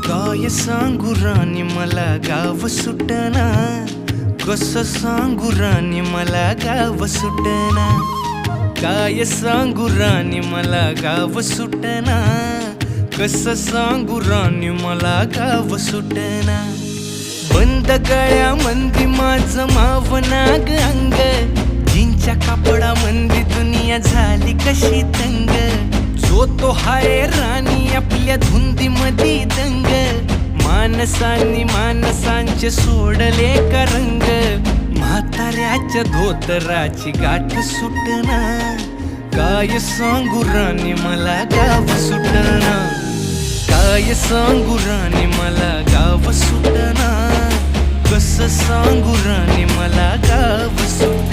काय सांगू राणी मला गाव सुटना, कसं सांगू राणी मला गाव सुटना. काय सांगू राणी मला गाव सुटना, कसं सांगू राणी मला गाव सुटना. बंद गळ्यामंदी माझं मावनाग अंग, जीनच्या कापडामंदी दुनिया झाली कशी तंग. जो तो हाय राणी आपल्या धुंदीमधी दंग, माणसांनी माणसांचे सोडले का रंग. म्हाताऱ्याच्या धोतराची गाठ सुटना, काय सांगू राणी मला गाव सुटना. काय सांगू राणी मला गाव सुटना, कसं सांगू राणी मला गाव सुटना.